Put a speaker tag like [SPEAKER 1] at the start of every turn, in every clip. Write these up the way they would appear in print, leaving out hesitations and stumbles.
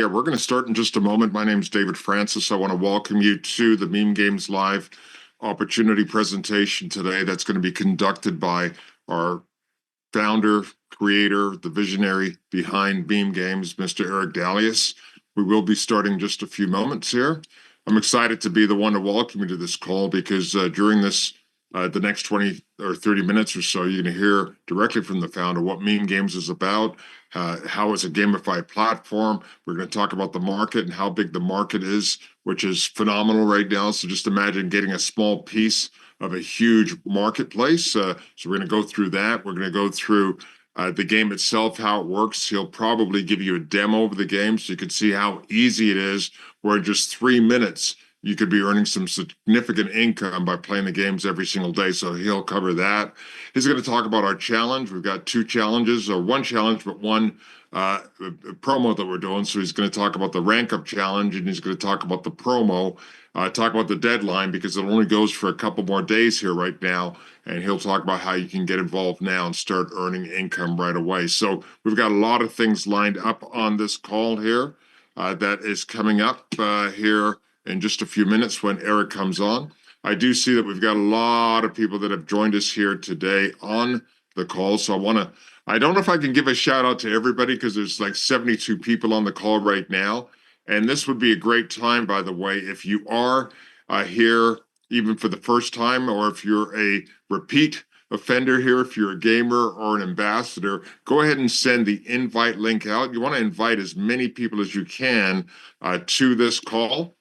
[SPEAKER 1] Yeah, we're going to start in just a moment. My name is David Francis. I want to welcome you to the MemeGames Live opportunity presentation today that's going to be conducted by our founder, creator, the visionary behind MemeGames, Mr. Eric Dalius. We will be starting just a few moments here. I'm excited to be the one to welcome you to this call because during the next 20 or 30 minutes or so, you're going to hear directly from the founder what MemeGames is about, how it's a gamified platform. We're going to talk about the market and how big the market is, which is phenomenal right now. So just imagine getting a small piece of a huge marketplace. So we're going to go through that. We're going to go through the game itself, how it works. He'll probably give you a demo of the game so you can see how easy it is, where in just 3 minutes, you could be earning some significant income by playing the games every single day. So he'll cover that. He's going to talk about our challenge. We've got two challenges, or one challenge, but one promo that we're doing. So he's going to talk about the rank up challenge, and he's going to talk about the promo, talk about the deadline, because it only goes for a couple more days here right now. And he'll talk about how you can get involved now and start earning income right away. So we've got a lot of things lined up on this call here that is coming up here in just a few minutes when Eric comes on. I do see that we've got a lot of people that have joined us here today on the call. So I don't know if I can give a shout out to everybody because there's like 72 people on the call right now. And this would be a great time, by the way, if you are here even for the first time, or if you're a repeat offender here, if you're a gamer or an ambassador, go ahead and send the invite link out. You want to invite as many people as you can to this call.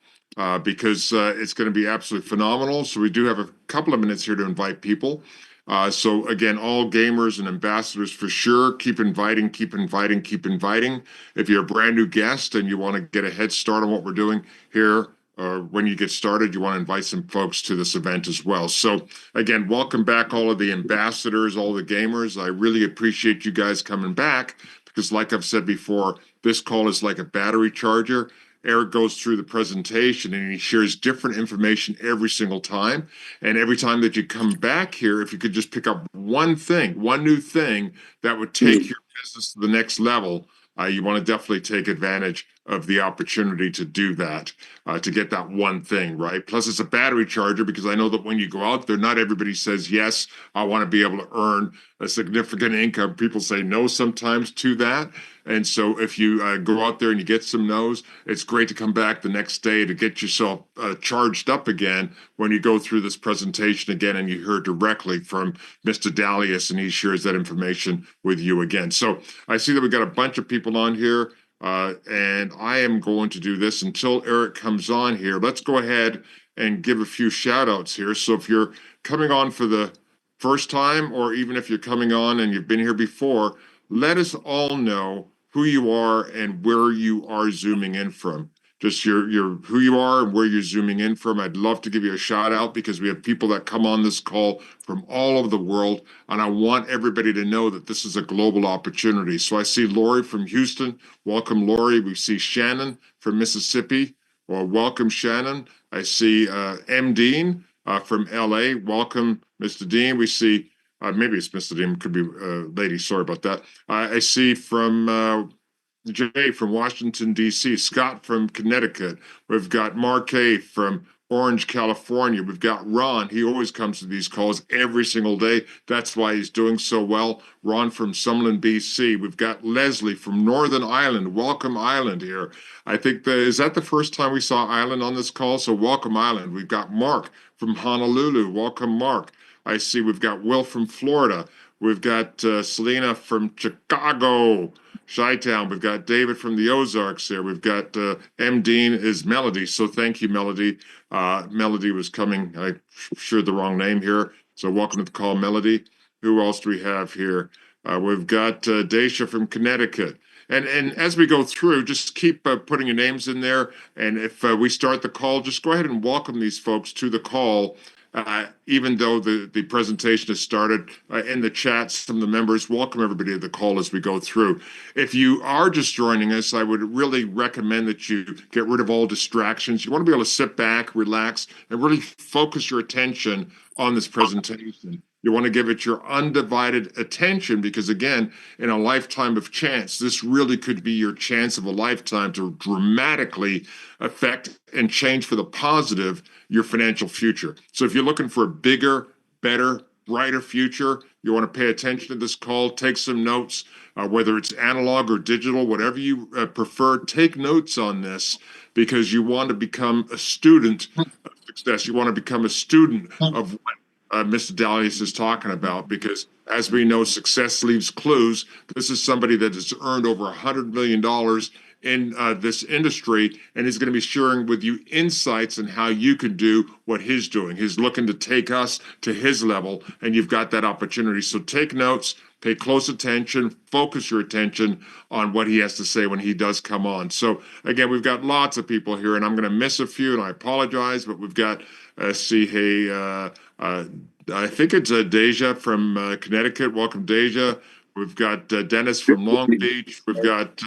[SPEAKER 1] Because it's going to be absolutely phenomenal. So we do have a couple of minutes here to invite people. So again, all gamers and ambassadors for sure, keep inviting, keep inviting, keep inviting. If you're a brand new guest and you want to get a head start on what we're doing here, or when you get started, you want to invite some folks to this event as well. So again, welcome back all of the ambassadors, all the gamers. I really appreciate you guys coming back because like I've said before, this call is like a battery charger. Eric goes through the presentation and he shares different information every single time. And every time that you come back here, if you could just pick up one thing, one new thing that would take your business to the next level, you want to definitely take advantage of the opportunity to do that, to get that one thing, right? Plus, it's a battery charger because I know that when you go out there, not everybody says, yes, I want to be able to earn a significant income. People say no sometimes to that. And so if you go out there and you get some no's, it's great to come back the next day to get yourself charged up again when you go through this presentation again and you hear directly from Mr. Dalius and he shares that information with you again. So I see that we've got a bunch of people on here. And I am going to do this until Eric comes on here. Let's go ahead and give a few shout outs here. So if you're coming on for the first time, or even if you're coming on and you've been here before, let us all know who you are and where you are zooming in from. Just your who you are and where you're zooming in from. I'd love to give you a shout out because we have people that come on this call from all over the world, and I want everybody to know that this is a global opportunity. So I see Lori from Houston. Welcome, Lori. We see Shannon from Mississippi. Well, welcome, Shannon. I see M. Dean from LA. Welcome, Mr. Dean. We see maybe it's Mr. Dean, could be lady. Sorry about that. I see from Jay from Washington, D.C., Scott from Connecticut. We've got Marquet from Orange, California. We've got Ron. He always comes to these calls every single day. That's why he's doing so well. Ron from Summerlin, B.C. We've got Leslie from Northern Ireland. Welcome, Ireland here. I think is that the first time we saw Ireland on this call? So welcome, Ireland. We've got Mark from Honolulu. Welcome, Mark. I see we've got Will from Florida. We've got Selena from Chicago, Chi-Town. We've got David from the Ozarks here. We've got M. Dean is Melody. So thank you, Melody. Melody was coming. I shared the wrong name here. So welcome to the call, Melody. Who else do we have here? We've got Daisha from Connecticut. And as we go through, just keep putting your names in there. And if we start the call, just go ahead and welcome these folks to the call. Even though the presentation has started in the chat, some of the members, welcome everybody to the call as we go through. If you are just joining us, I would really recommend that you get rid of all distractions. You want to be able to sit back, relax, and really focus your attention on this presentation. You want to give it your undivided attention because, again, in a lifetime of chance, this really could be your chance of a lifetime to dramatically affect and change for the positive your financial future. So, if you're looking for a bigger, better, brighter future, you want to pay attention to this call, take some notes, whether it's analog or digital, whatever you prefer, take notes on this because you want to become a student of success. You want to become a student of what Mr. Dalius is talking about because, as we know, success leaves clues. This is somebody that has earned over $100 million in this industry, and he's going to be sharing with you insights on how you can do what he's doing. He's looking to take us to his level, and you've got that opportunity. So take notes, pay close attention, focus your attention on what he has to say when he does come on. So again, we've got lots of people here, and I'm going to miss a few, and I apologize, but we've got see, hey, I think it's Deja from Connecticut. Welcome, Deja. We've got Dennis from Long Beach. We've got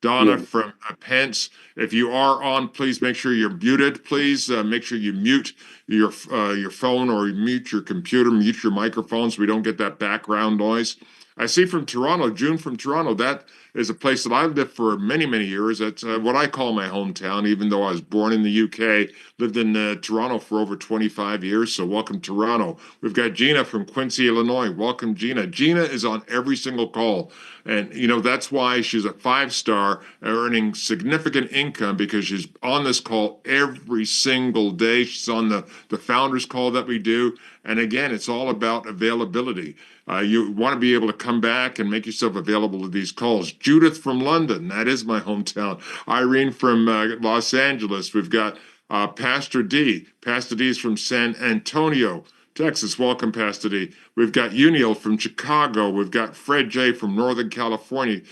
[SPEAKER 1] Donna from Pence. If you are on, please make sure you're muted. Please make sure you mute your phone or mute your computer, mute your microphone so we don't get that background noise. I see from Toronto, June from Toronto. That is a place that I've lived for many, many years. That's what I call my hometown, even though I was born in the UK, lived in Toronto for over 25 years. So welcome, Toronto. We've got Gina from Quincy, Illinois. Welcome, Gina. Gina is on every single call. And, that's why she's a five-star earning significant income because she's on this call every single day. She's on the founders call that we do. And again, it's all about availability. You want to be able to come back and make yourself available to these calls. Judith from London, that is my hometown. Irene from Los Angeles. We've got Pastor D. Pastor D is from San Antonio, Texas. Welcome, Pastor D. We've got Uniel from Chicago. We've got Fred J. from Northern California.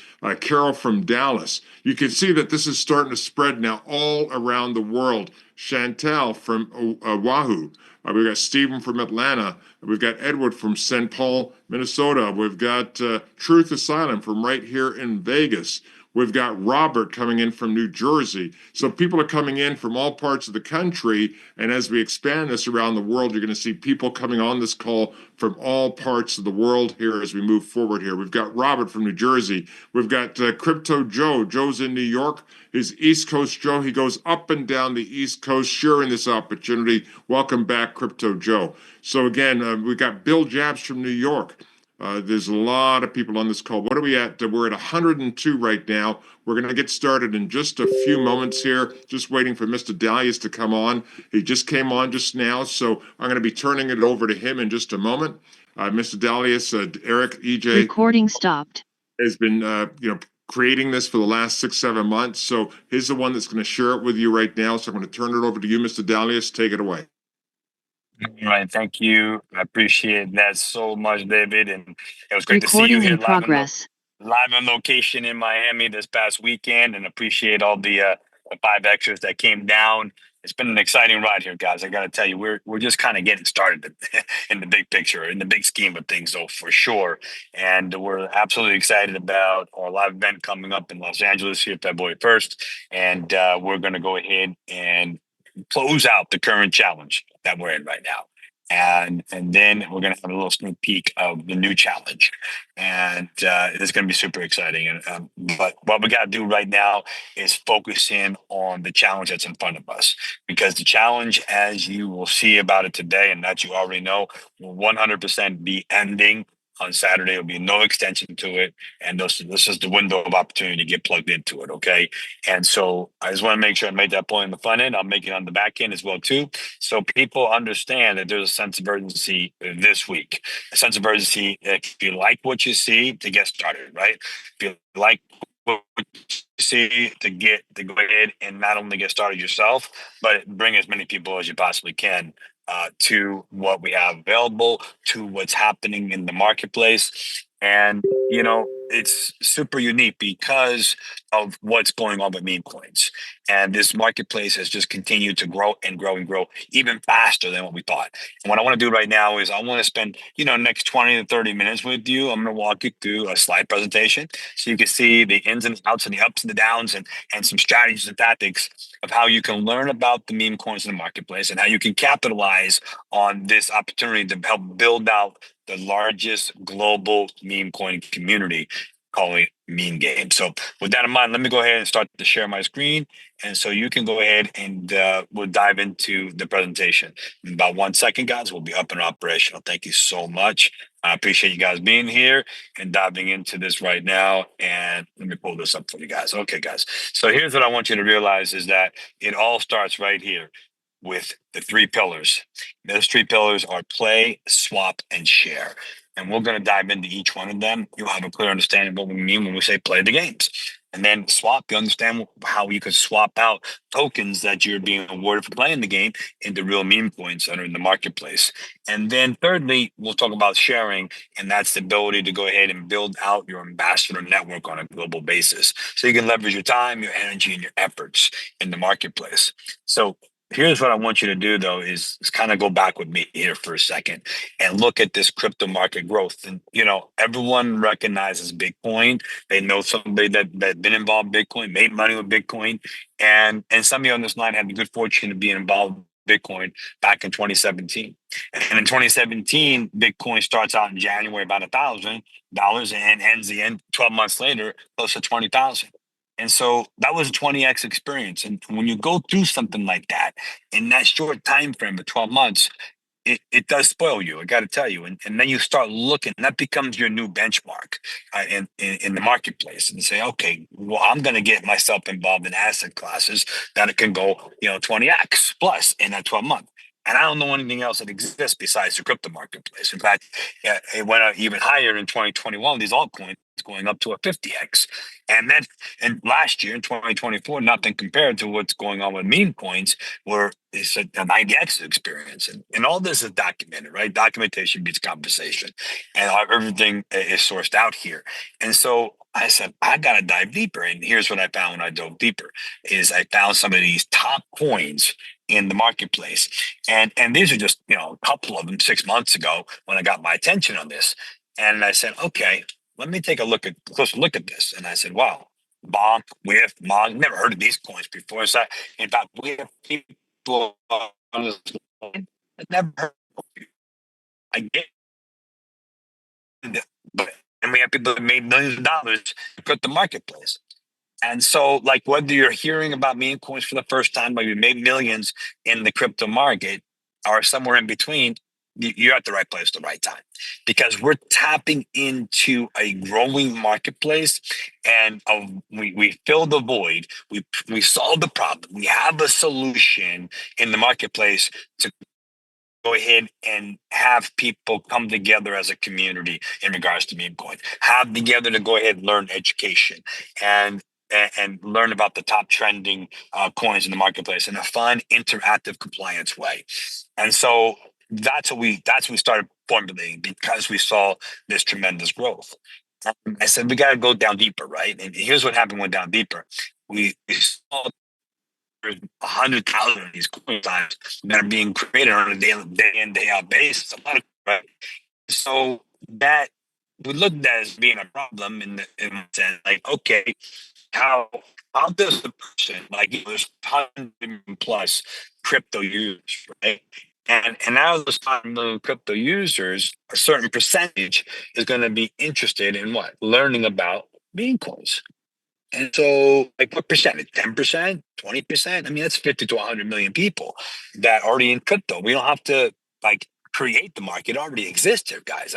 [SPEAKER 1] Carol from Dallas. You can see that this is starting to spread now all around the world. Chantal from Oahu. We've got Stephen from Atlanta. We've got Edward from St. Paul, Minnesota. We've got Truth Asylum from right here in Vegas. We've got Robert coming in from New Jersey. So people are coming in from all parts of the country. And as we expand this around the world, you're going to see people coming on this call from all parts of the world here as we move forward here. We've got Robert from New Jersey. We've got Crypto Joe. Joe's in New York. His East Coast Joe. He goes up and down the East Coast sharing this opportunity. Welcome back, Crypto Joe. So again, we've got Bill Jabs from New York. There's a lot of people on this call. What are we at? We're at 102 right now. We're going to get started in just a few moments here. Just waiting for Mr. Dalius to come on. He just came on just now, so I'm going to be turning it over to him in just a moment. Mr. Dalius, Eric, EJ.
[SPEAKER 2] Recording stopped.
[SPEAKER 1] Has been, creating this for the last 6-7 months. So he's the one that's going to share it with you right now. So I'm going to turn it over to you, Mr. Dalius. Take it away.
[SPEAKER 3] All right, thank you. I appreciate that so much, David. And it was great to see you
[SPEAKER 2] Recording
[SPEAKER 3] here
[SPEAKER 2] in progress.
[SPEAKER 3] live on location in Miami this past weekend, and appreciate all the 5 extras that came down. It's been an exciting ride here, guys. I got to tell you, we're just kind of getting started in the big picture, in the big scheme of things, though, for sure. And we're absolutely excited about our live event coming up in Los Angeles here, February 1st. And we're going to go ahead and close out the current challenge that we're in right now. And then we're going to have a little sneak peek of the new challenge. And it's going to be super exciting. And but what we got to do right now is focus in on the challenge that's in front of us. Because the challenge, as you will see about it today, and that you already know, will 100% be ending on Saturday. There'll be no extension to it. And this is the window of opportunity to get plugged into it, okay? And so I just want to make sure I made that point in the front end. I'll make it on the back end as well, too. So people understand that there's a sense of urgency this week. A sense of urgency, if you like what you see, to get started, right? If you like what you see, to go ahead and not only get started yourself, but bring as many people as you possibly can to what we have available, to what's happening in the marketplace. And, it's super unique because of what's going on with meme coins. And this marketplace has just continued to grow and grow and grow even faster than what we thought. And what I want to do right now is I want to spend, next 20 to 30 minutes with you. I'm going to walk you through a slide presentation so you can see the ins and outs and the ups and the downs and some strategies and tactics of how you can learn about the meme coins in the marketplace and how you can capitalize on this opportunity to help build out the largest global meme coin community, calling it MemeGames. So with that in mind, let me go ahead and start to share my screen. And so you can go ahead and we'll dive into the presentation. In about 1 second, guys, we'll be up and operational. Thank you so much. I appreciate you guys being here and diving into this right now. And let me pull this up for you guys. Okay, guys. So here's what I want you to realize is that it all starts right here with the 3 pillars. Those 3 pillars are play, swap, and share. And we're going to dive into each one of them. You'll have a clear understanding of what we mean when we say play the games. And then swap, you understand how you can swap out tokens that you're being awarded for playing the game into real meme coins that are in the marketplace. And then thirdly, we'll talk about sharing, and that's the ability to go ahead and build out your ambassador network on a global basis. So you can leverage your time, your energy, and your efforts in the marketplace. So here's what I want you to do, though, is kind of go back with me here for a second and look at this crypto market growth. And, everyone recognizes Bitcoin. They know somebody that been involved in Bitcoin, made money with Bitcoin. And some of you on this line had the good fortune of being involved with Bitcoin back in 2017. And in 2017, Bitcoin starts out in January about $1,000 and ends the end 12 months later close to 20,000. And so that was a 20x experience. And when you go through something like that in that short time frame of 12 months, it does spoil you. I got to tell you, and then you start looking. That becomes your new benchmark in the marketplace, and say, okay, well, I'm going to get myself involved in asset classes that it can go, 20x plus in that 12 month. And I don't know anything else that exists besides the crypto marketplace. In fact, it went out even higher in 2021. These altcoins going up to a 50x, and last year in 2024, nothing compared to what's going on with meme coins, where it's a 90x experience. And all this is documented, right? Documentation beats conversation. And everything is sourced out here. And so I said, I got to dive deeper. And here's what I found when I dove deeper is I found some of these top coins in the marketplace. And these are just, a couple of them 6 months ago when I got my attention on this. And I said, okay, let me take a closer look at this. And I said, wow, bonk, whiff, mog, never heard of these coins before. So in fact, we have people on this line that never heard of it. I get it, but and we have people that made millions of dollars to put the marketplace. And so, like, whether you're hearing about meme coins for the first time, or you made millions in the crypto market, or somewhere in between, you're at the right place at the right time, because we're tapping into a growing marketplace, and we fill the void. We solve the problem. We have a solution in the marketplace to go ahead and have people come together as a community in regards to meme coin, have together to go ahead and learn education and learn about the top trending coins in the marketplace in a fun, interactive, compliance way. And so that's what we started formulating, because we saw this tremendous growth. I said we got to go down deeper, right? And here's what happened: went down deeper. We saw there's 100,000 of these coins that are being created on a day in, day out basis. A lot of, right? So that we looked at as being a problem in the sense, like, okay, how does the person, like, there's 100 plus crypto users, right? And out of those 100 million crypto users, a certain percentage is going to be interested in what? Learning about meme coins. And so, like, what percentage? 10%, 20%? I mean, that's 50 to 100 million people that are already in crypto. We don't have to, like, create the market. It already exists here, guys.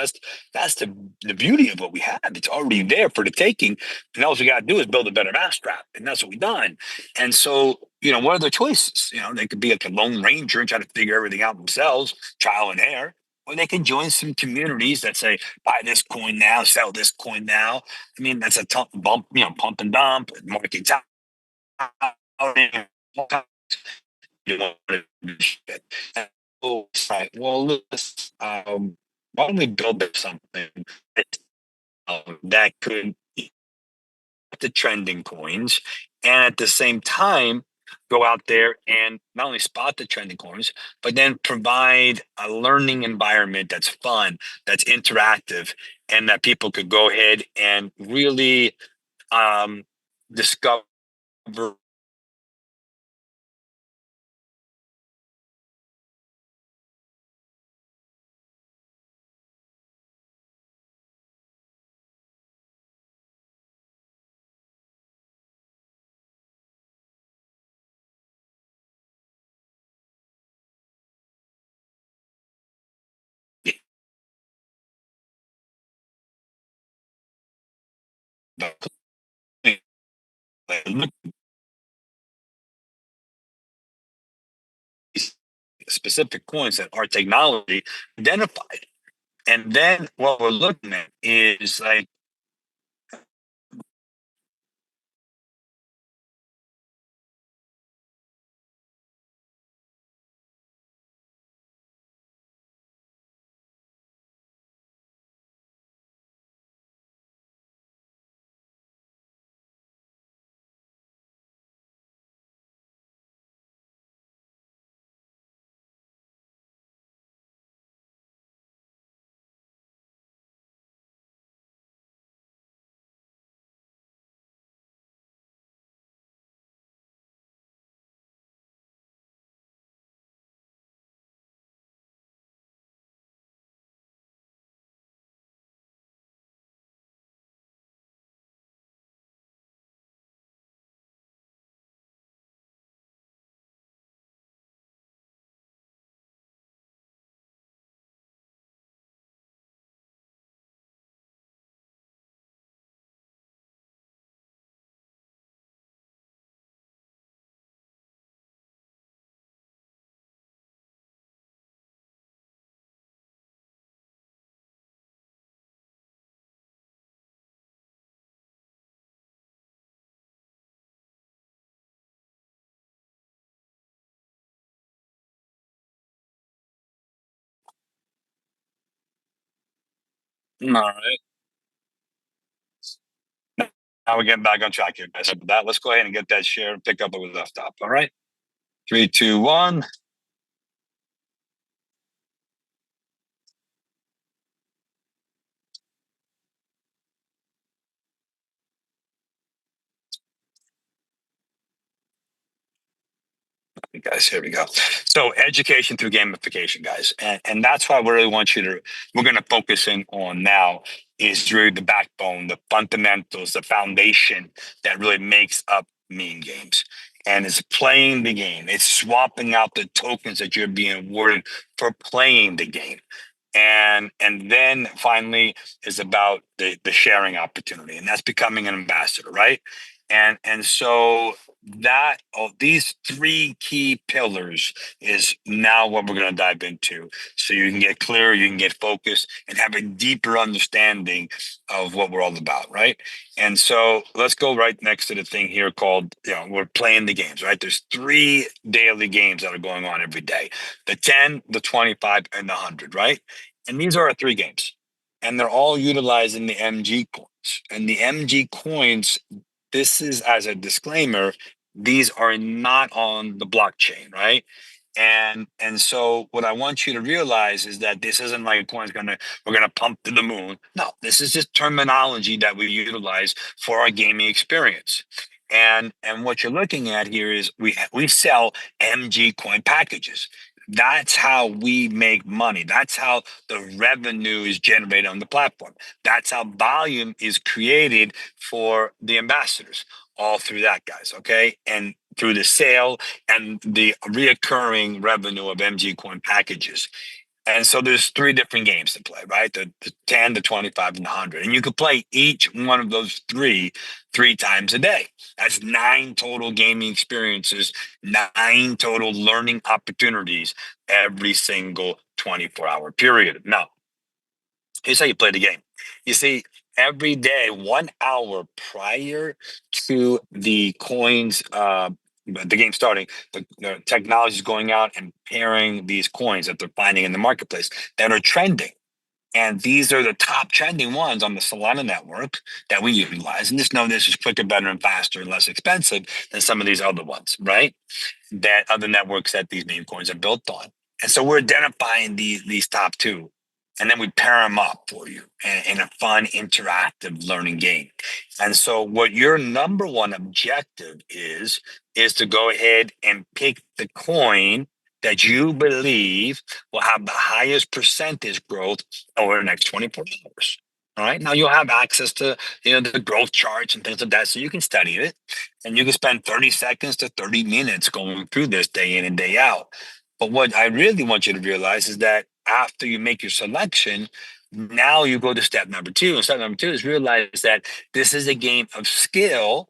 [SPEAKER 3] That's the beauty of what we have. It's already there for the taking. And all we got to do is build a better mousetrap. And that's what we've done. And so, what are their choices? They could be like a lone ranger and try to figure everything out themselves, trial and error. Or they can join some communities that say, buy this coin now, sell this coin now. I mean, that's a bump, pump and dump, market time. You know, shit. Oh, right. Well, listen, why don't we build something that could the trending coins, and at the same time go out there and not only spot the trending coins, but then provide a learning environment that's fun, that's interactive, and that people could go ahead and really discover specific coins that our technology identified. And then what we're looking at is like, all right, now we're getting back on track here, guys. But that, let's go ahead and get that share and pick up where we left off. All right, 3, 2, 1. Guys, here we go. So education through gamification, guys, and that's why we really want you to. We're going to focus in on now is really the backbone, the fundamentals, the foundation that really makes up meme games. And it's playing the game. It's swapping out the tokens that you're being awarded for playing the game. And then finally is about the sharing opportunity, and that's becoming an ambassador, right? And so that these three key pillars is now what we're going to dive into, so you can get clear, you can get focused, and have a deeper understanding of what we're all about, right? And so let's go right next to the thing here called, we're playing the games, right? There's three daily games that are going on every day: the 10, the 25, and the 100, right? And these are our three games. And they're all utilizing the MG coins. And the MG coins, this is as a disclaimer, these are not on the blockchain, right? And so what I want you to realize is that this isn't like a coin's we're gonna pump to the moon. No, this is just terminology that we utilize for our gaming experience. And what you're looking at here is we sell MG coin packages. That's how we make money. That's how the revenue is generated on the platform. That's how volume is created for the ambassadors. All through that, guys. Okay, and through the sale and the reoccurring revenue of MG coin packages. And so there's three different games to play, right? The 10, the 25, and the 100. And you can play each one of those three times a day. That's 9 total gaming experiences, 9 total learning opportunities every single 24-hour period. Now, here's how you play the game. You see, every day, 1 hour prior to the coins, the game starting, the technology is going out and pairing these coins that they're finding in the marketplace that are trending. And these are the top trending ones on the Solana network that we utilize. And just know this is quicker, better, and faster and less expensive than some of these other ones, right? That other networks that these meme coins are built on. And so we're identifying these top two, and then we pair them up for you in a fun, interactive learning game. And so what your number one objective is to go ahead and pick the coin that you believe will have the highest percentage growth over the next 24 hours. All right. Now you'll have access to the growth charts and things like that, so you can study it, and you can spend 30 seconds to 30 minutes going through this day in and day out. But what I really want you to realize is that after you make your selection, Now you go to step number two. And step number two is realize that this is a game of skill,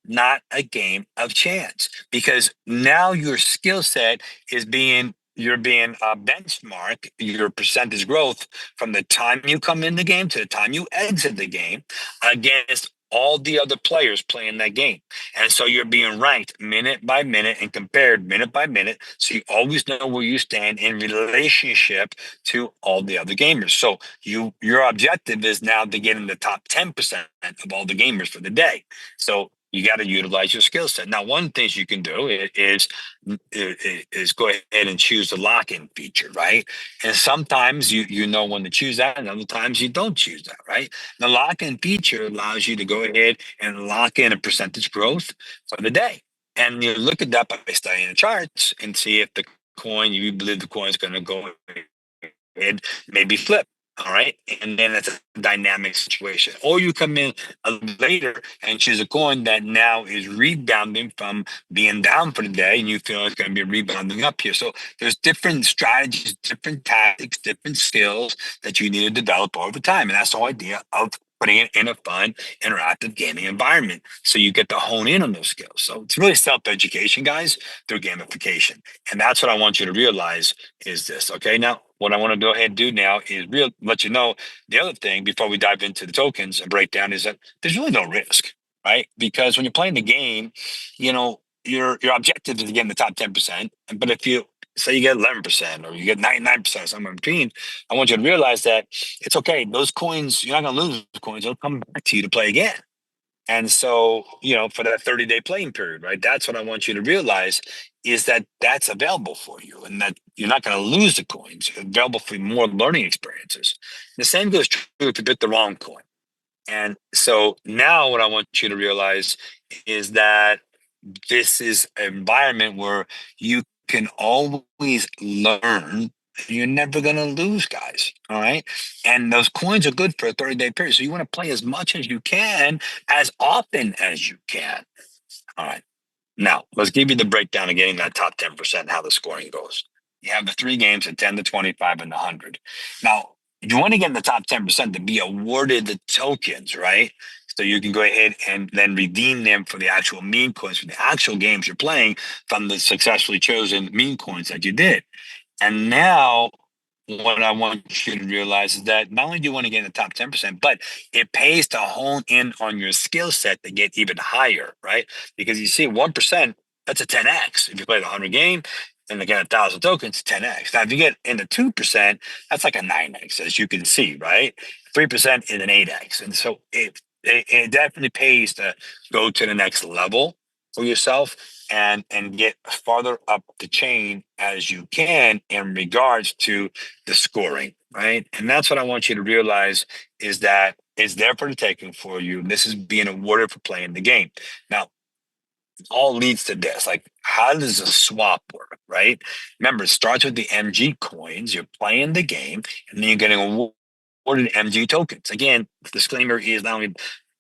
[SPEAKER 3] not a game of chance. Because now your skill set is being you're being benchmark your percentage growth from the time you come in the game to the time you exit the game against all the other players playing that game. And so you're being ranked minute by minute and compared minute by minute. So you always know where you stand in relationship to all the other gamers. So your objective is now to get in the top 10% of all the gamers for the day. So you got to utilize your skill set. Now, one of the things you can do is go ahead and choose the lock-in feature, right? And sometimes you know when to choose that, and other times you don't choose that, right? The lock-in feature allows you to go ahead and lock in a percentage growth for the day. And you look at that by studying the charts and see if the coin, you believe the coin is going to go ahead, maybe flip. All right. And then it's a dynamic situation. Or you come in later and choose a coin that now is rebounding from being down for the day, and you feel it's going to be rebounding up here. So there's different strategies, different tactics, different skills that you need to develop over time. And that's the whole idea of putting it in a fun, interactive gaming environment. So you get to hone in on those skills. So it's really self-education, guys, through gamification. And that's what I want you to realize is this. Okay. Now, what I want to go ahead and do now is let you know the other thing before we dive into the tokens and breakdown is that there's really no risk, right? Because when you're playing the game, your objective is to get in the top 10%. But if you say you get 11% or you get 99%, somewhere in between, I want you to realize that it's okay. Those coins, you're not going to lose the coins. They'll come back to you to play again. And so, for that 30-day playing period, right? That's what I want you to realize is that that's available for you and that you're not going to lose the coins. It's available for more learning experiences. The same goes true if you pick the wrong coin. And so now what I want you to realize is that this is an environment where you can always learn. You're never going to lose, guys. All right. And those coins are good for a 30-day period. So you want to play as much as you can, as often as you can. All right. Now, let's give you the breakdown of getting that top 10%, how the scoring goes. You have the three games at 10 to 25 and 100. Now, you want to get in the top 10% to be awarded the tokens, right? So you can go ahead and then redeem them for the actual meme coins for the actual games you're playing from the successfully chosen meme coins that you did. And now what I want you to realize is that not only do you want to get in the top 10%, but it pays to hone in on your skill set to get even higher, right? Because you see, 1%, that's a 10x. If you play the 100 game and again, 1,000 tokens, 10x. Now, if you get into 2%, that's like a 9x, as you can see, right? 3% is an 8x. And so it definitely pays to go to the next level for yourself and get farther up the chain as you can in regards to the scoring, right? And that's what I want you to realize is that it's there for the taking for you. This is being awarded for playing the game. Now, all leads to this. Like, how does a swap work, right? Remember, it starts with the MG coins. You're playing the game, and then you're getting awarded MG tokens. Again, disclaimer is not only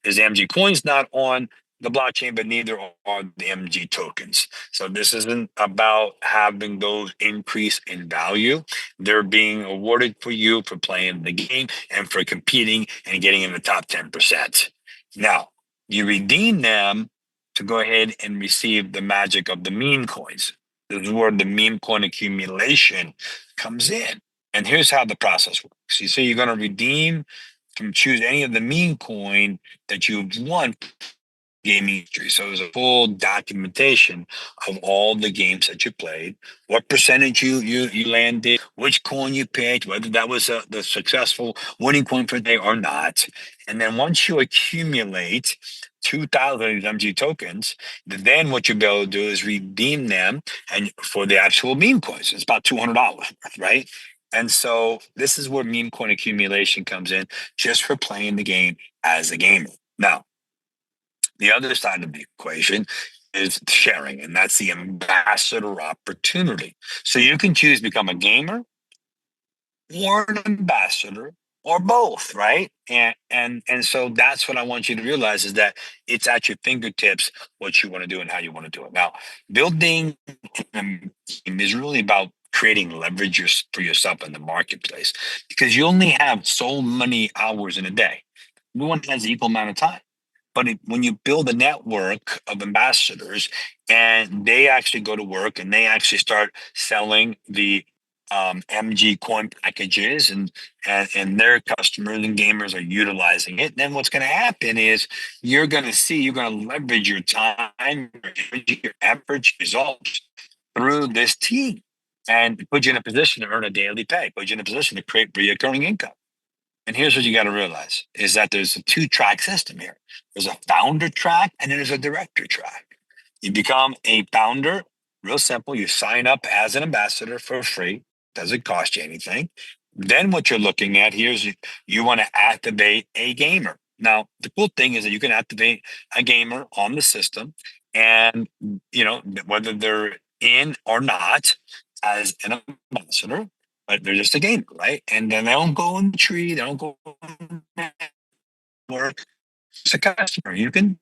[SPEAKER 3] is MG coins not on the blockchain, but neither are the MG tokens. So this isn't about having those increase in value. They're being awarded for you for playing the game and for competing and getting in the top 10%. Now, you redeem them to go ahead and receive the magic of the meme coins. This is where the meme coin accumulation comes in. And here's how the process works. You say you're going to redeem from choose any of the meme coin that you've won gaming history. So there's a full documentation of all the games that you played, what percentage you landed, which coin you picked, whether that was the successful winning coin for the day or not. And then once you accumulate 2,000 of these MG tokens, then what you'll be able to do is redeem them and for the actual meme coins. It's about $200, right? And so this is where meme coin accumulation comes in, just for playing the game as a gamer. Now, the other side of the equation is sharing, and that's the ambassador opportunity. So you can choose to become a gamer or an ambassador or both, right? And so that's what I want you to realize is that it's at your fingertips what you want to do and how you want to do it. Now, building is really about creating leverage for yourself in the marketplace, because you only have so many hours in a day. Everyone has the equal amount of time. But when you build a network of ambassadors and they actually go to work and they actually start selling the MG coin packages, and their customers and gamers are utilizing it, then what's going to happen is you're going to leverage your time, your energy, your efforts, results through this team, and put you in a position to earn a daily pay, put you in a position to create recurring income. And here's what you got to realize is that there's a two-track system here. There's a founder track and then there's a director track. You become a founder, real simple. You sign up as an ambassador for free. Doesn't cost you anything. Then what you're looking at here is you want to activate a gamer. Now, the cool thing is that you can activate a gamer on the system, and whether they're in or not as an ambassador, but they're just a gamer, right? And then they don't go in the tree, they don't go work. It's a customer. You can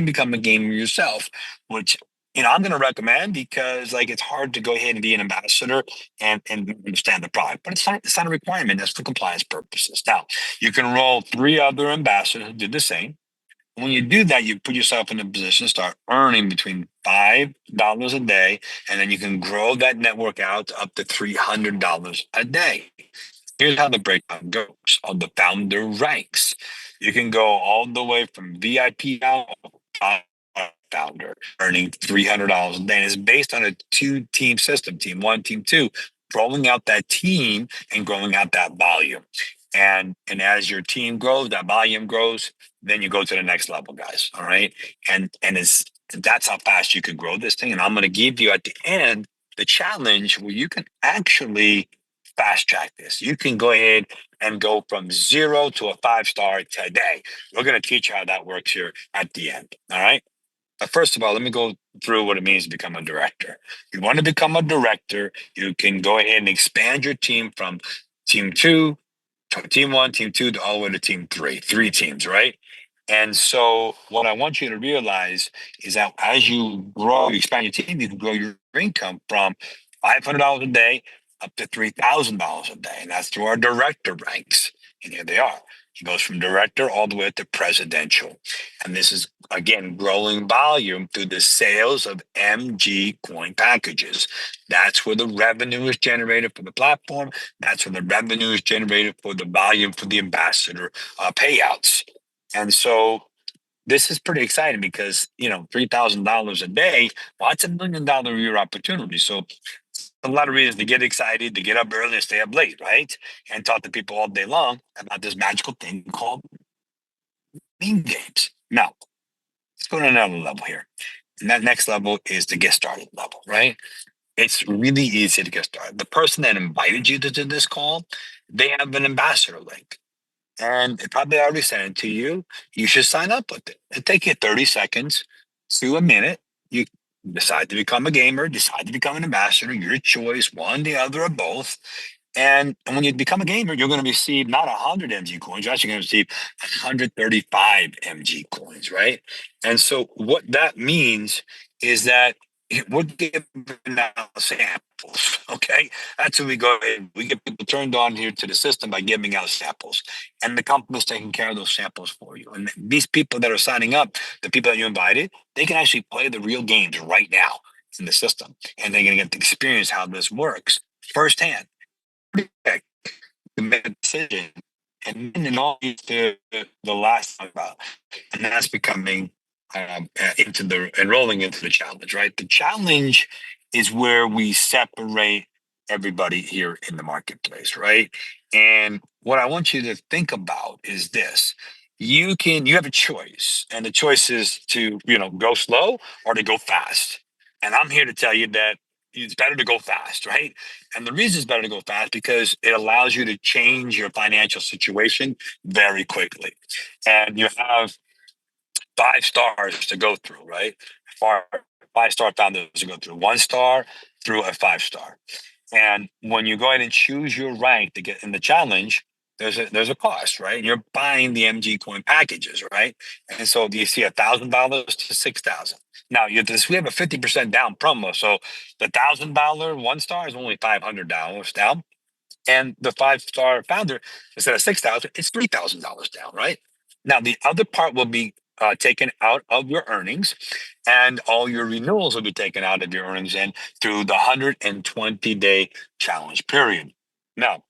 [SPEAKER 3] become a gamer yourself, which I'm going to recommend, because like it's hard to go ahead and be an ambassador and understand the product, but it's not a requirement. That's for compliance purposes. Now you can enroll 3 other ambassadors who do the same. When you do that, you put yourself in a position to start earning between $5 a day, and then you can grow that network out to up to $300 a day. Here's how the breakdown goes on the founder ranks. You can go all the way from VIP down founder, earning $300 a day. And it's based on a 2-team system, team 1, team 2, growing out that team and growing out that volume. And as your team grows, that volume grows, then you go to the next level, guys. All right. And that's how fast you can grow this thing. And I'm going to give you at the end the challenge where you can actually fast track this. You can go ahead and go from 0 to a 5-star today. We're going to teach you how that works here at the end. All right. But first of all, let me go through what it means to become a director. If you want to become a director, you can go ahead and expand your team from team 2, team 1, team 2, to all the way to team 3, 3 teams, right? And so what I want you to realize is that as you grow, you expand your team, you can grow your income from $500 a day up to $3,000 a day. And that's through our director ranks. And here they are. It goes from director all the way up to presidential. And this is, again, growing volume through the sales of MG coin packages. That's where the revenue is generated for the platform. That's where the revenue is generated for the volume for the ambassador payouts. And so this is pretty exciting because, $3,000 a day, well, that's $1 million a year opportunity. So a lot of reasons to get excited, to get up early and stay up late, right? And talk to people all day long about this magical thing called MemeGames. Now, let's go to another level here. And that next level is the get started level, right? It's really easy to get started. The person that invited you to this call, they have an ambassador link. And they probably already sent it to you. You should sign up with it. It take you 30 seconds to a minute. You decide to become a gamer, decide to become an ambassador, your choice, one, the other, or both. And when you become a gamer, you're going to receive not 100 MG coins. You're actually going to receive 135 MG coins, right? And so what that means is that we're giving out samples, okay? That's when we go ahead. We get people turned on here to the system by giving out samples. And the company's taking care of those samples for you. And these people that are signing up, the people that you invited, they can actually play the real games right now in the system. And they're going to get to experience how this works firsthand. Okay, to make a decision, and then all leads to the last time about, and that's becoming into the enrolling into the challenge. Right, the challenge is where we separate everybody here in the marketplace, right? And what I want you to think about is this: you have a choice, and the choice is to go slow or to go fast. And I'm here to tell you that it's better to go fast, right? And the reason it's better to go fast because it allows you to change your financial situation very quickly. And you have 5 stars to go through, right? Far 5-star founders to go through, 1 star through a 5-star. And when you go ahead and choose your rank to get in the challenge, there's a cost, right? You're buying the MG coin packages, right? And so do you see $1,000 to 6,000? Now we have a 50% down promo. So the $1,000 one star is only $500 down. And the 5-star founder, instead of 6,000, it's $3,000 down, right? Now the other part will be taken out of your earnings, and all your renewals will be taken out of your earnings and through the 120-day challenge period. Now,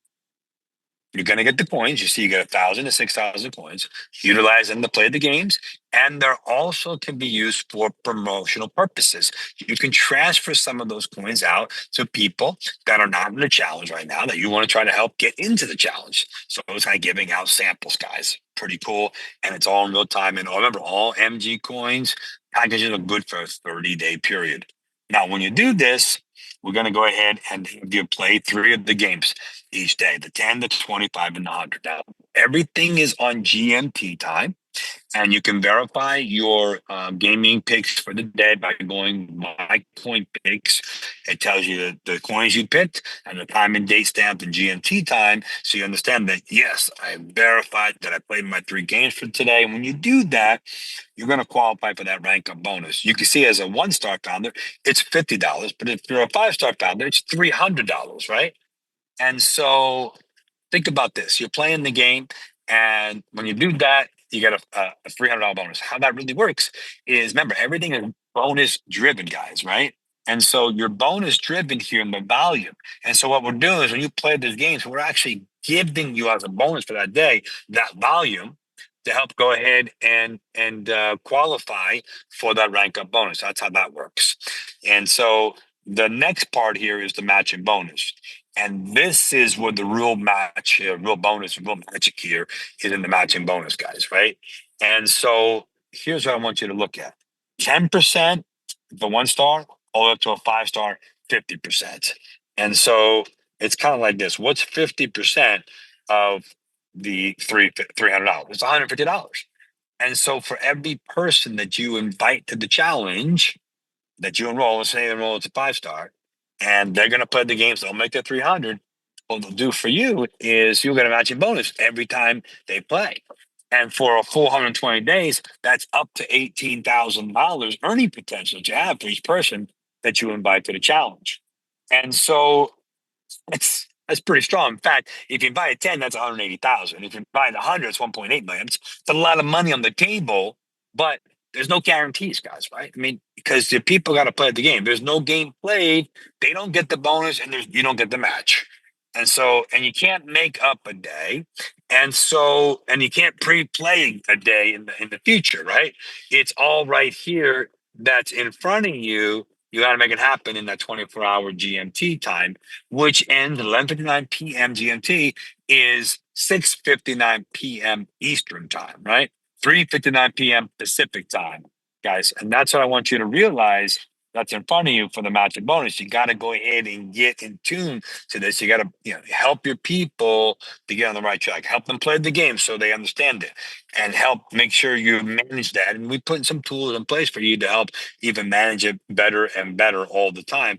[SPEAKER 3] you're going to get the coins. You see, you get 1,000 to 6,000 coins. Utilize them to play the games, and they're also can be used for promotional purposes. You can transfer some of those coins out to people that are not in the challenge right now that you want to try to help get into the challenge. So it's kind of giving out samples, guys. Pretty cool, and it's all in real time. And remember, all MG coins packages are good for a 30-day period. Now, when you do this, we're going to go ahead and have you play 3 of the games each day, the 10, the 25, and the 100. Now, everything is on GMT time, and you can verify your gaming picks for the day by going my coin picks. It tells you the coins you picked and the time and date stamped in GMT time. So you understand that, yes, I verified that I played my 3 games for today. And when you do that, you're going to qualify for that rank up bonus. You can see as a 1-star founder, it's $50. But if you're a 5-star founder, it's $300, right? And so think about this. You're playing the game, and when you do that, you get a $300 bonus. How that really works is, remember, everything is bonus driven, guys, right? And so you're bonus driven here in the volume. And so what we're doing is when you play these games, we're actually giving you as a bonus for that day that volume to help go ahead and qualify for that rank up bonus. That's how that works. And so the next part here is the matching bonus. And this is where the real match here, real bonus, real magic here is in the matching bonus, guys, right? And so here's what I want you to look at. 10% the 1-star, all the way up to a 5-star, 50%. And so it's kind of like this. What's 50% of the $300? It's $150. And so for every person that you invite to the challenge, that you enroll, let's say they enroll as a 5-star, and they're going to play the games, they'll make that 300. What they'll do for you is you'll get a matching bonus every time they play. And for a full 120 days, that's up to $18,000 earning potential that you have for each person that you invite to the challenge. And so that's pretty strong. In fact, if you invite 10, that's 180,000. If you invite 100, it's 1.8 million. It's a lot of money on the table, but there's no guarantees, guys, right? I mean, because the people got to play the game. There's no game played, they don't get the bonus, and you don't get the match. And so, and you can't make up a day, and so, and you can't pre-play a day in the future, right? It's all right here that's in front of you. You got to make it happen in that 24-hour GMT time, which ends at 11:59 p.m. GMT is 6:59 p.m. Eastern time, right? 3:59 p.m. Pacific time, guys. And that's what I want you to realize that's in front of you for the matching bonus. You got to go ahead and get in tune to this. You got to help your people to get on the right track. Help them play the game so they understand it, and help make sure you manage that. And we put some tools in place for you to help even manage it better and better all the time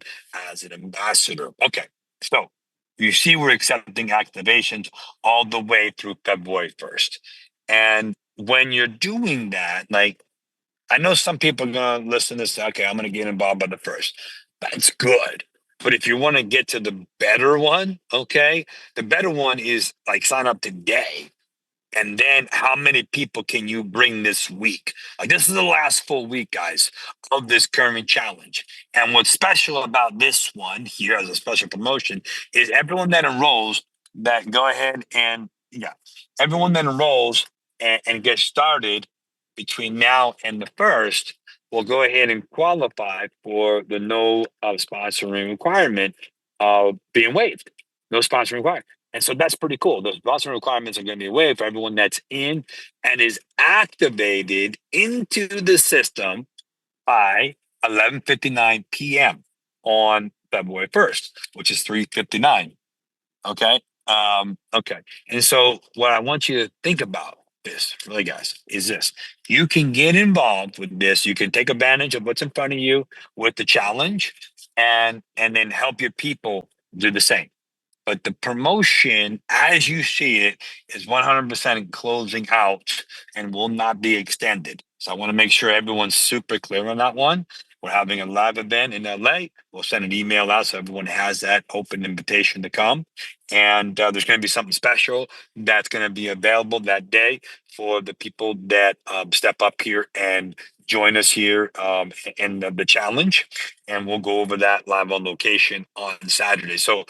[SPEAKER 3] as an ambassador. Okay, so you see we're accepting activations all the way through February 1st. And when you're doing that, like, I know some people are going to listen to this. Okay, I'm going to get involved by the 1st. That's good. But if you want to get to the better one, okay, the better one is like sign up today. And then how many people can you bring this week? Like, this is the last full week, guys, of this current challenge. And what's special about this one here as a special promotion is everyone that enrolls that go ahead and, everyone that enrolls and gets started between now and the 1st will go ahead and qualify for the no sponsoring requirement being waived. No sponsoring required. And so that's pretty cool. Those sponsoring requirements are going to be waived for everyone that's in and is activated into the system by 11:59 p.m. on February 1st, which is 3:59. Okay. Okay. And so what I want you to think about this, really, guys, is this. You can get involved with this. You can take advantage of what's in front of you with the challenge, and then help your people do the same. But the promotion, as you see it, is 100% closing out and will not be extended. So I want to make sure everyone's super clear on that one. We're having a live event in LA. We'll send an email out so everyone has that open invitation to come. And there's going to be something special that's going to be available that day for the people that step up here and join us here in the challenge. And we'll go over that live on location on Saturday. So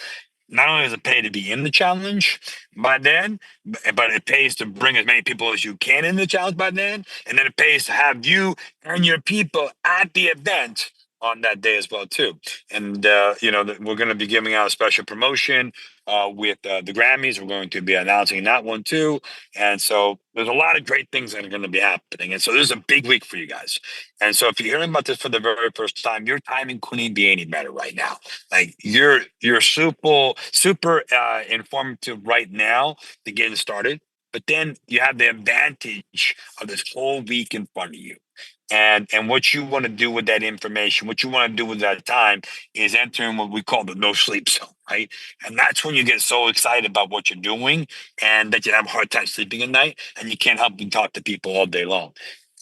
[SPEAKER 3] not only does it pay to be in the challenge by then, but it pays to bring as many people as you can in the challenge by then. And then it pays to have you and your people at the event on that day as well too. And we're going to be giving out a special promotion with the Grammys. We're going to be announcing that one too. And so there's a lot of great things that are going to be happening. And so this is a big week for you guys. And so if you're hearing about this for the very first time, your timing couldn't be any better right now. Like you're super informative right now to getting started, but then you have the advantage of this whole week in front of you. And what you want to do with that information, what you want to do with that time is enter in what we call the no sleep zone, right? And that's when you get so excited about what you're doing and that you have a hard time sleeping at night and you can't help but talk to people all day long.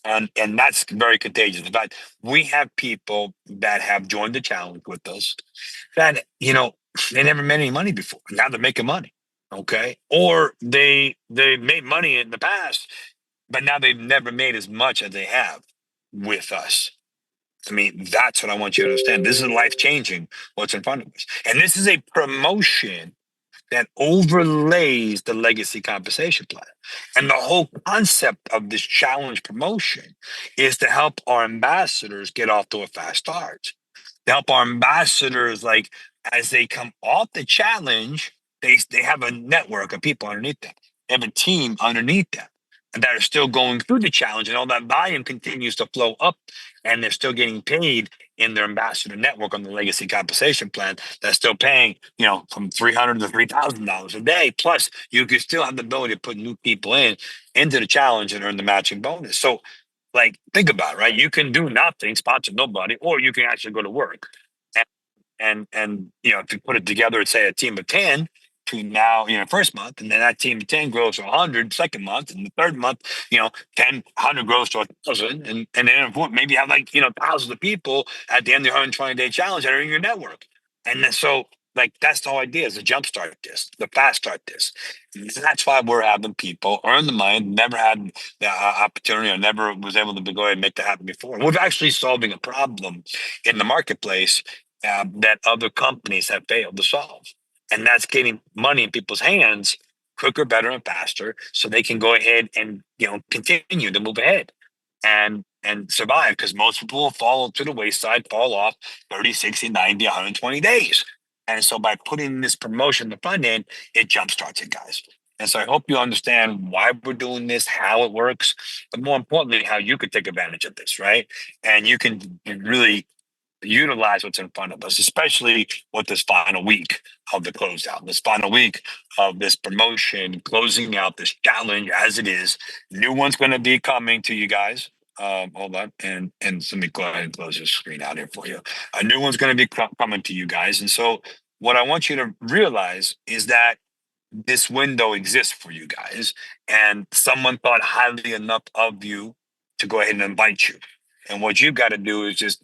[SPEAKER 3] And that's very contagious. In fact, we have people that have joined the challenge with us that they never made any money before. Now they're making money, okay? Or they made money in the past, but now they've never made as much as they have with us. I mean, that's what I want you to understand. This is life changing. What's in front of us, and this is a promotion that overlays the legacy compensation plan. And the whole concept of this challenge promotion is to help our ambassadors get off to a fast start. To help our ambassadors, like as they come off the challenge, they have a network of people underneath them. They have a team underneath them that are still going through the challenge, and all that volume continues to flow up, and they're still getting paid in their ambassador network on the legacy compensation plan that's still paying, from $300 to $3,000 a day. Plus, you can still have the ability to put new people into the challenge and earn the matching bonus. So, like, think about it, right? You can do nothing, sponsor nobody, or you can actually go to work. And if you put it together and say a team of 10 to now, first month, and then that team of 10 grows to 100 second month, and the third month, 10, 100 grows to 1,000, and then maybe you have thousands of people at the end of the 120-day challenge that are in your network. And then so like that's the whole idea is to jumpstart this, to fast start this. And that's why we're having people earn the money, never had the opportunity or never was able to go ahead and make that happen before. And we're actually solving a problem in the marketplace that other companies have failed to solve. And that's getting money in people's hands quicker, better, and faster so they can go ahead and continue to move ahead and survive, because most people will fall to the wayside, fall off 30, 60, 90, 120 days. And so by putting this promotion in the front end, it jumpstarts it, guys. And so I hope you understand why we're doing this, how it works, but more importantly, how you could take advantage of this, right? And you can really utilize what's in front of us, especially with this final week of the closeout, this final week of this promotion, closing out this challenge as it is. New one's going to be coming to you guys. Hold on, and let me go ahead and close this screen out here for you. A new one's going to be coming to you guys, and so what I want you to realize is that this window exists for you guys, and someone thought highly enough of you to go ahead and invite you. And what you've got to do is just,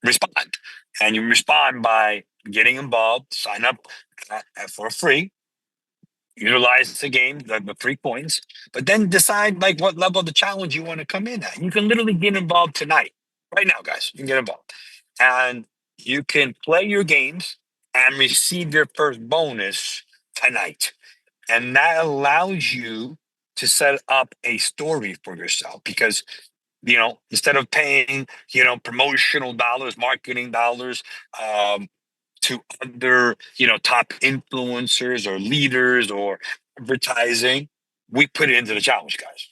[SPEAKER 3] respond. And you respond by getting involved, sign up for free, utilize the game, the free coins, but then decide like what level of the challenge you want to come in at. You can literally get involved tonight, right now, guys. You can get involved. And you can play your games and receive your first bonus tonight. And that allows you to set up a story for yourself because, instead of paying, promotional dollars, marketing dollars, to other, top influencers or leaders or advertising, we put it into the challenge, guys.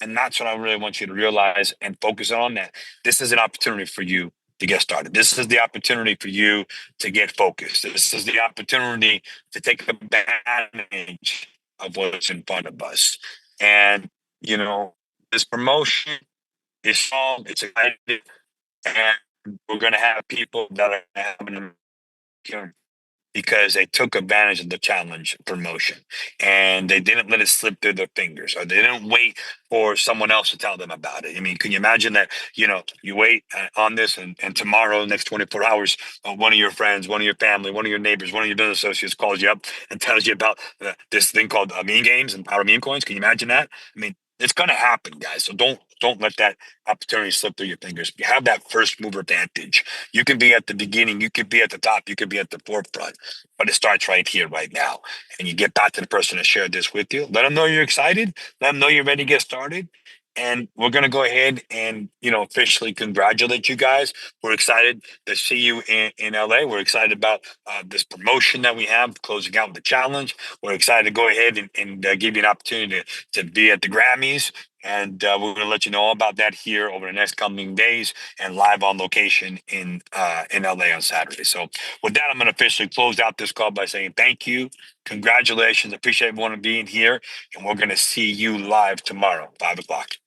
[SPEAKER 3] And that's what I really want you to realize and focus on that. This is an opportunity for you to get started. This is the opportunity for you to get focused. This is the opportunity to take advantage of what's in front of us. And, this promotion is strong, it's exciting, and we're going to have people that are having because they took advantage of the challenge promotion and they didn't let it slip through their fingers, or they didn't wait for someone else to tell them about it. I mean, can you imagine that, you wait on this, and tomorrow, next 24 hours, one of your friends, one of your family, one of your neighbors, one of your business associates calls you up and tells you about this thing called MemeGames and power meme coins? Can you imagine that? I mean, it's going to happen, guys. So don't let that opportunity slip through your fingers. You have that first mover advantage. You can be at the beginning, you could be at the top, you could be at the forefront, but it starts right here, right now. And you get back to the person that shared this with you. Let them know you're excited. Let them know you're ready to get started. And we're going to go ahead and, officially congratulate you guys. We're excited to see you in LA. We're excited about this promotion that we have closing out with the challenge. We're excited to go ahead and give you an opportunity to be at the Grammys. And we're going to let you know all about that here over the next coming days and live on location in LA on Saturday. So with that, I'm going to officially close out this call by saying thank you. Congratulations. Appreciate everyone being here. And we're going to see you live tomorrow, 5 o'clock.